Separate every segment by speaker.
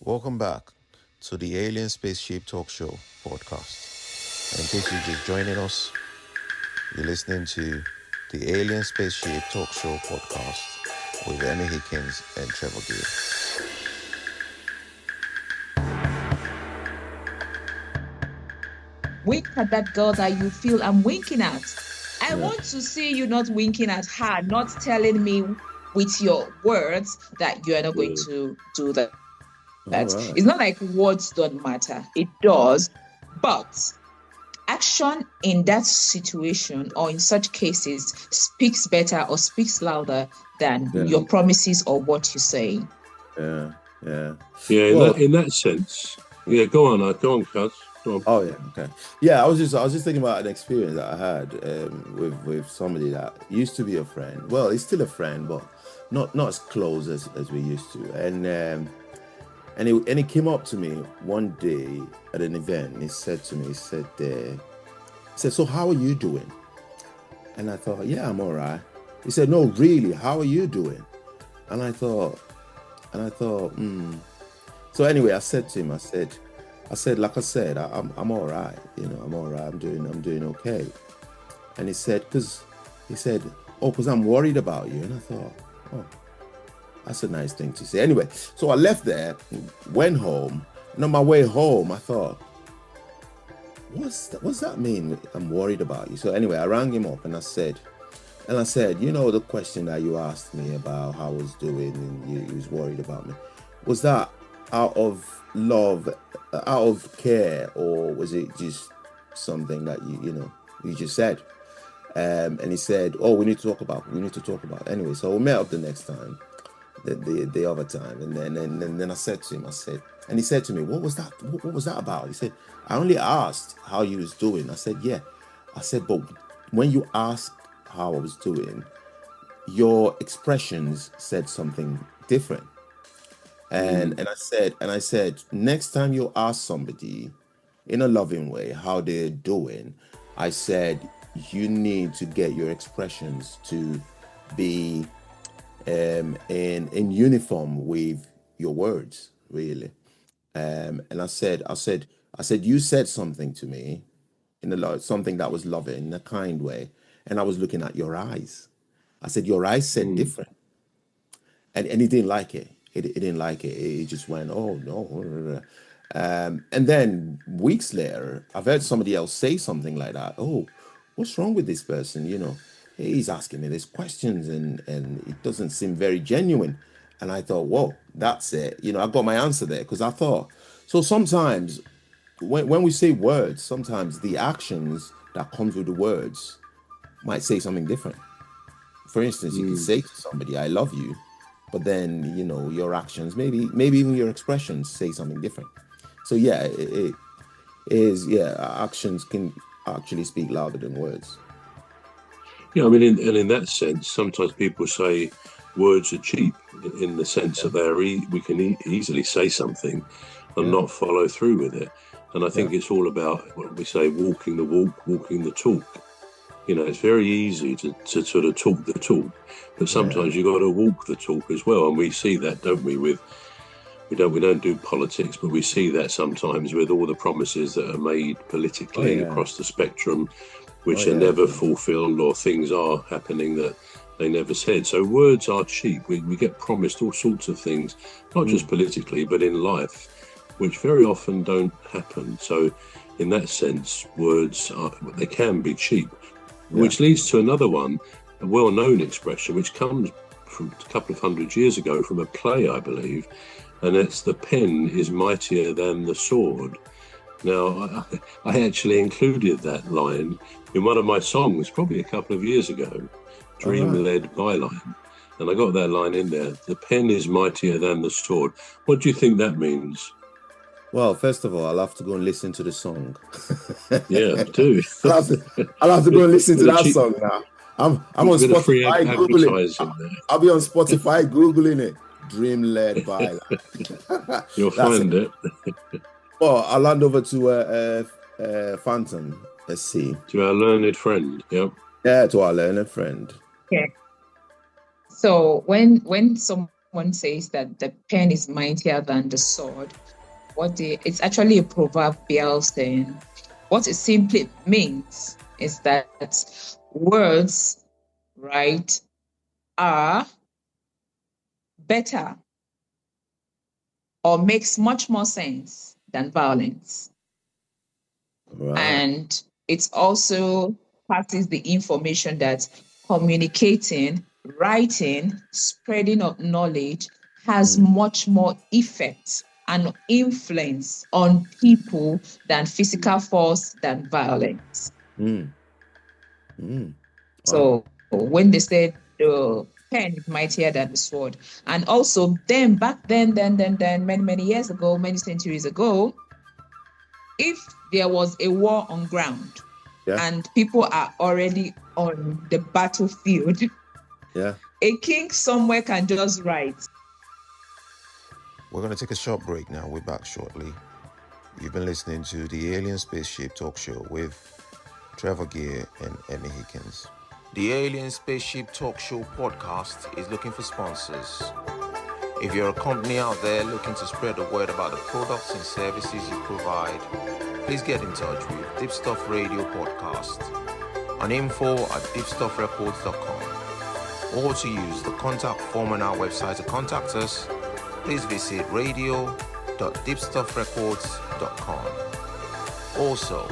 Speaker 1: Welcome back to the Alien Spaceship Talk Show podcast. And in case you're just joining us, you're listening to the Alien Spaceship Talk Show podcast with Emmy, Hikins, and Trevor.
Speaker 2: Wink at that girl that you feel I'm winking at. I want to see you not winking at her, not telling me with your words that you are not going to do that. Right. It's not like words don't matter. It does. But action in that situation or in such cases speaks better or speaks louder than your promises or what you say.
Speaker 3: Yeah.
Speaker 4: In that sense. Yeah, go on, Cuz.
Speaker 3: Oh yeah, okay. Yeah, I was just thinking about an experience that I had with somebody that used to be a friend. Well, he's still a friend, but not as close as we used to. And he came up to me one day at an event. And he said to me, he said, "So how are you doing?" And I thought, "Yeah, I'm all right." He said, "No, really, how are you doing?" And I thought, So anyway, I said to him, I said, like I said, I'm all right. I'm all right. I'm doing okay. And he said, because I'm worried about you. And I thought, oh, that's a nice thing to say. Anyway, so I left there, went home. And on my way home, I thought, what's that mean? I'm worried about you. So anyway, I rang him up and I said, the question that you asked me about how I was doing and you was worried about me, was that out of love, out of care, or was it just something that you just said? And he said, "Oh, we need to talk about it." Anyway, so we met up the next time, the other time, and then I said to him, and he said to me, "What was that? What was that about?" He said, "I only asked how you was doing." I said, "Yeah." I said, "But when you asked how I was doing, your expressions said something different." And I said, next time you ask somebody in a loving way how they're doing, I said, you need to get your expressions to be in uniform with your words, really. And I said, you said something to me something that was loving, in a kind way, and I was looking at your eyes. I said, your eyes said different, and he didn't like it. He didn't like it. He just went, "Oh no." And then weeks later, I've heard somebody else say something like that. "Oh, what's wrong with this person? He's asking me these questions and it doesn't seem very genuine." And I thought, whoa, that's it. I got my answer there, because I thought, so sometimes when we say words, sometimes the actions that comes with the words might say something different. For instance, you can say to somebody, "I love you," but then, your actions, maybe even your expressions say something different. So yeah, it is, actions can actually speak louder than words.
Speaker 4: Yeah, I mean, in that sense, sometimes people say words are cheap in the sense that we can easily say something and not follow through with it. And I think it's all about what we say, walking the walk, walking the talk. It's very easy to sort of talk the talk, but sometimes you've got to walk the talk as well. And we see that, don't we? We don't do politics, but we see that sometimes with all the promises that are made politically across the spectrum, which are never fulfilled, or things are happening that they never said. So words are cheap. We get promised all sorts of things, not just politically, but in life, which very often don't happen. So in that sense, words they can be cheap. Which leads to another one, a well-known expression, which comes from a couple of hundred years ago from a play, I believe, and it's "the pen is mightier than the sword." Now, I actually included that line in one of my songs probably a couple of years ago, Dream-Led Byline, and I got that line in there, "The pen is mightier than the sword." What do you think that means?
Speaker 3: Well, first of all, I'll have to go and listen to the song.
Speaker 4: Yeah, do.
Speaker 3: I'll have to go and listen to that song now. I'm on Spotify Googling. I'll be on Spotify Googling it. Dream-Led Byline.
Speaker 4: You'll find it.
Speaker 3: Well, I'll land over to Phantom. Let's see.
Speaker 4: To our learned friend. Yep.
Speaker 3: Yeah, to our learned friend.
Speaker 2: Okay. So when someone someone says that the pen is mightier than the sword, it's actually a proverbial saying. What it simply means is that words, right, are better or makes much more sense than violence.
Speaker 3: Right.
Speaker 2: And it also passes the information that communicating, writing, spreading of knowledge has much more effect and influence on people than physical force, than violence. So when they said the pen is mightier than the sword, and also back then, many years ago, many centuries ago, if there was a war on ground and people are already on the battlefield, a king somewhere can just write.
Speaker 1: We're going to take a short break now. We're back shortly. You've been listening to the Alien Spaceship Talk Show with Trevor Gear and Emmy Hikins. The Alien Spaceship Talk Show podcast is looking for sponsors. If you're a company out there looking to spread the word about the products and services you provide, please get in touch with Deepstuff Radio Podcast on info@deepstuffrecords.com, or to use the contact form on our website to contact us, please visit radio.deepstuffrecords.com. Also,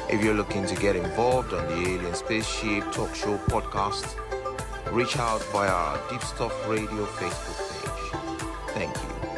Speaker 1: if you're looking to get involved on the Alien Spaceship Talk Show podcast, reach out via our Deepstuff Radio Facebook page. Thank you.